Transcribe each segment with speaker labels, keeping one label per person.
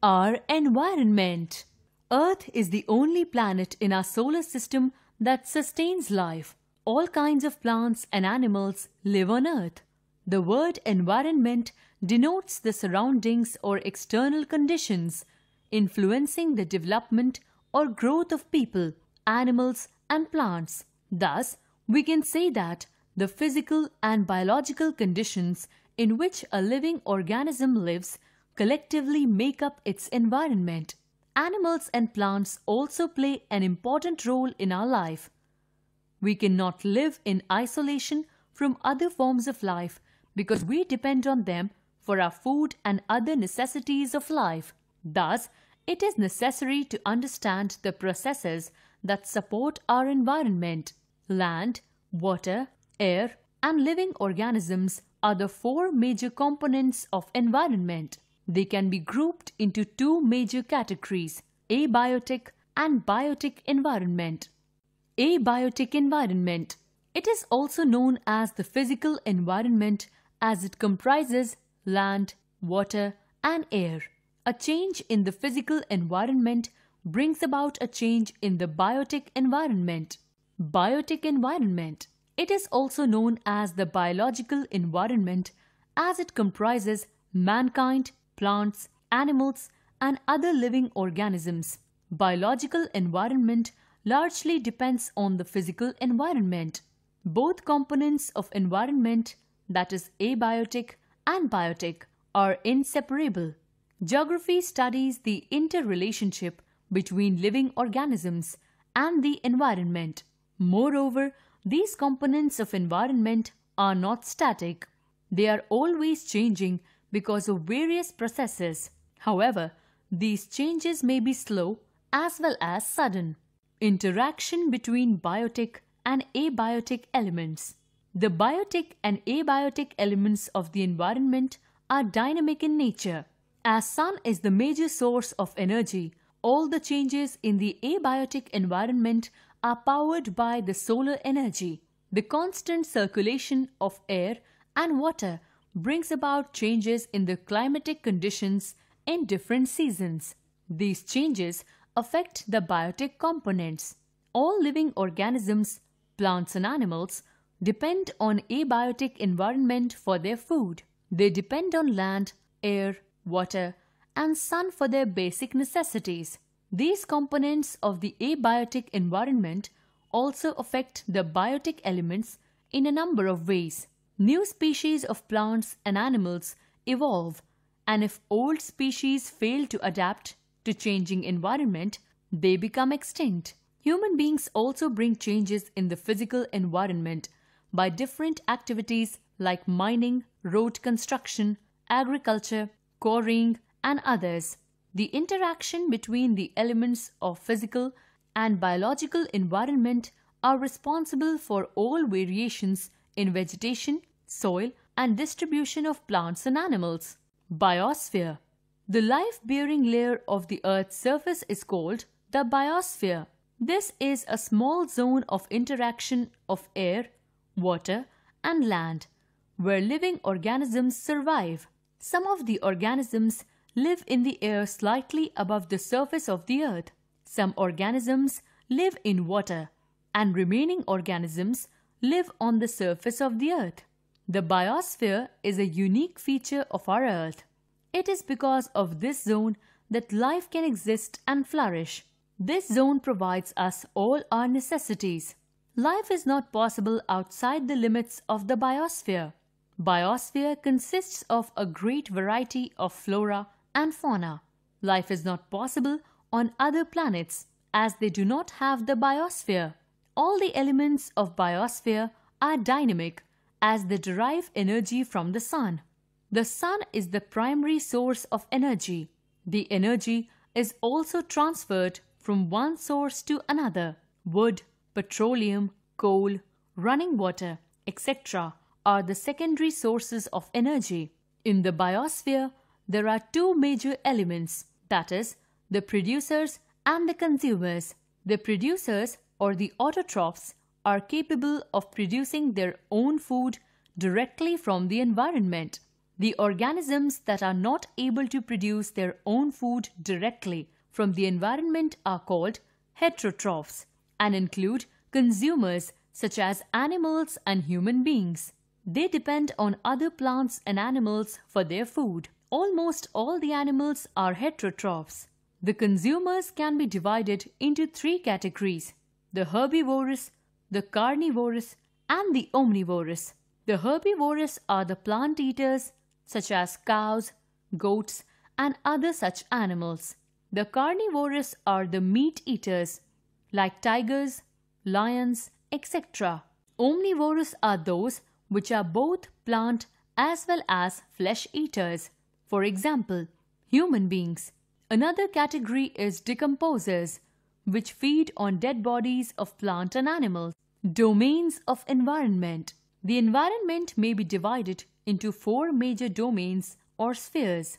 Speaker 1: Our environment. Earth is the only planet in our solar system that sustains life. All kinds of plants and animals live on Earth. The word environment denotes the surroundings or external conditions influencing the development or growth of people, animals, and plants. Thus, we can say that the physical and biological conditions in which a living organism lives collectively make up its environment. Animals and plants also play an important role in our life. We cannot live in isolation from other forms of life because we depend on them for our food and other necessities of life. Thus, it is necessary to understand the processes that support our environment. Land, water, air, and living organisms are the four major components of environment. They can be grouped into two major categories: abiotic and biotic environment. Abiotic environment. It is also known as the physical environment as it comprises land, water, and air. A change in the physical environment brings about a change in the biotic environment. Biotic environment. It is also known as the biological environment as it comprises mankind, plants, animals, and other living organisms. Biological environment largely depends on the physical environment. Both components of environment, that is abiotic and biotic, are inseparable. Geography studies the interrelationship between living organisms and the environment. Moreover, these components of environment are not static. They are always changing because of various processes. However, these changes may be slow as well as sudden. Interaction between biotic and abiotic elements. The biotic and abiotic elements of the environment are dynamic in nature. As sun is the major source of energy, all the changes in the abiotic environment are powered by the solar energy. The constant circulation of air and water brings about changes in the climatic conditions in different seasons. These changes affect the biotic components. All living organisms, plants and animals, depend on abiotic environment for their food. They depend on land, air, water, and sun for their basic necessities. These components of the abiotic environment also affect the biotic elements in a number of ways. New species of plants and animals evolve, and if old species fail to adapt to changing environment, they become extinct. Human beings also bring changes in the physical environment by different activities like mining, road construction, agriculture, quarrying, and others. The interaction between the elements of physical and biological environment are responsible for all variations in vegetation, soil, and distribution of plants and animals. Biosphere. The life-bearing layer of the Earth's surface is called the biosphere. This is a small zone of interaction of air, water, and land, where living organisms survive. Some of the organisms live in the air slightly above the surface of the Earth. Some organisms live in water, and remaining organisms live on the surface of the Earth. The biosphere is a unique feature of our Earth. It is because of this zone that life can exist and flourish. This zone provides us all our necessities. Life is not possible outside the limits of the biosphere. Biosphere consists of a great variety of flora and fauna. Life is not possible on other planets as they do not have the biosphere. All the elements of biosphere are dynamic as they derive energy from the sun. The sun is the primary source of energy. The energy is also transferred from one source to another. Wood, petroleum, coal, running water, etc. are the secondary sources of energy. In the biosphere, there are two major elements, that is, the producers and the consumers. The producers or the autotrophs are capable of producing their own food directly from the environment. The organisms that are not able to produce their own food directly from the environment are called heterotrophs and include consumers such as animals and human beings. They depend on other plants and animals for their food. Almost all the animals are heterotrophs. The consumers can be divided into three categories: the herbivorous, the carnivorous, and the omnivorous. The herbivorous are the plant eaters such as cows, goats, and other such animals. The carnivorous are the meat eaters like tigers, lions, etc. Omnivorous are those which are both plant as well as flesh eaters. For example, human beings. Another category is decomposers, which feed on dead bodies of plant and animals. Domains of environment. The environment may be divided into four major domains or spheres.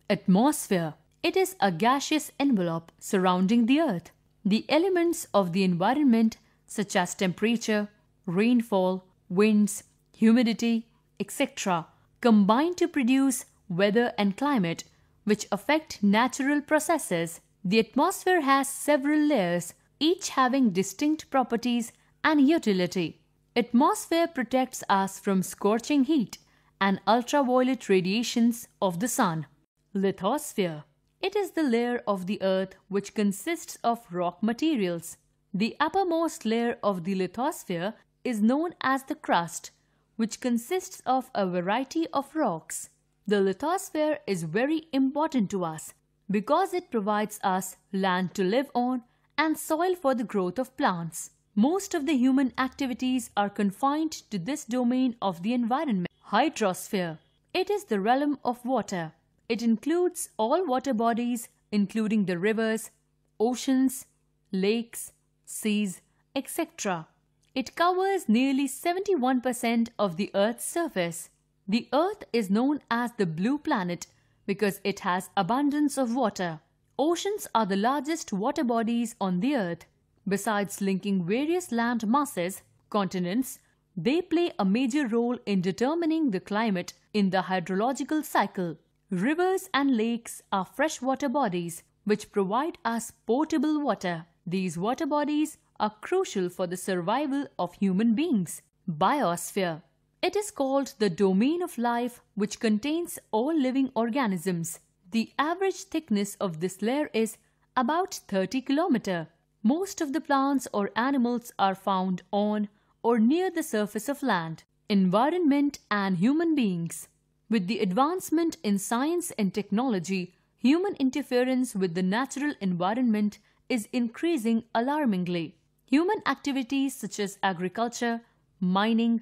Speaker 1: Atmosphere. It is a gaseous envelope surrounding the Earth. The elements of the environment such as temperature, rainfall, winds, humidity, etc. combine to produce weather and climate which affect natural processes. The atmosphere has several layers, each having distinct properties and utility. Atmosphere protects us from scorching heat and ultraviolet radiations of the sun. Lithosphere. It is the layer of the Earth which consists of rock materials. The uppermost layer of the lithosphere is known as the crust, which consists of a variety of rocks. The lithosphere is very important to us because it provides us land to live on and soil for the growth of plants. Most of the human activities are confined to this domain of the environment. Hydrosphere. It is the realm of water. It includes all water bodies, including the rivers, oceans, lakes, seas, etc. It covers nearly 71% of the Earth's surface. The Earth is known as the blue planet because it has abundance of water. Oceans are the largest water bodies on the Earth. Besides linking various land masses, continents, they play a major role in determining the climate in the hydrological cycle. Rivers and lakes are freshwater bodies which provide us potable water. These water bodies are crucial for the survival of human beings. Biosphere. It is called the domain of life, which contains all living organisms. The average thickness of this layer is about 30 km. Most of the plants or animals are found on or near the surface of land. Environment and human beings. With the advancement in science and technology, human interference with the natural environment is increasing alarmingly. Human activities such as agriculture, mining,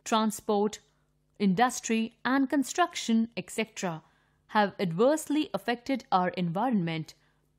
Speaker 1: transport, industry and construction, etc. have adversely affected our environment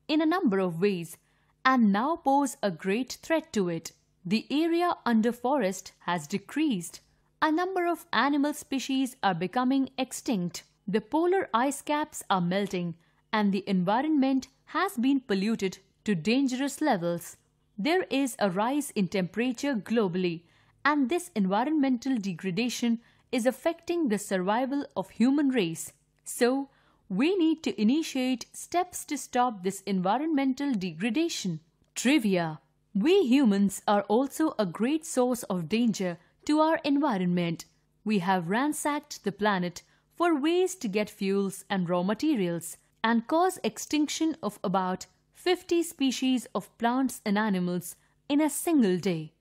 Speaker 1: in a number of ways and now pose a great threat to it. The area under forest has decreased. A number of animal species are becoming extinct. The polar ice caps are melting and the environment has been polluted to dangerous levels. There is a rise in temperature globally, and this environmental degradation is affecting the survival of human race. So, we need to initiate steps to stop this environmental degradation. Trivia: we humans are also a great source of danger to our environment. We have ransacked the planet for ways to get fuels and raw materials and cause extinction of about 50 species of plants and animals in a single day.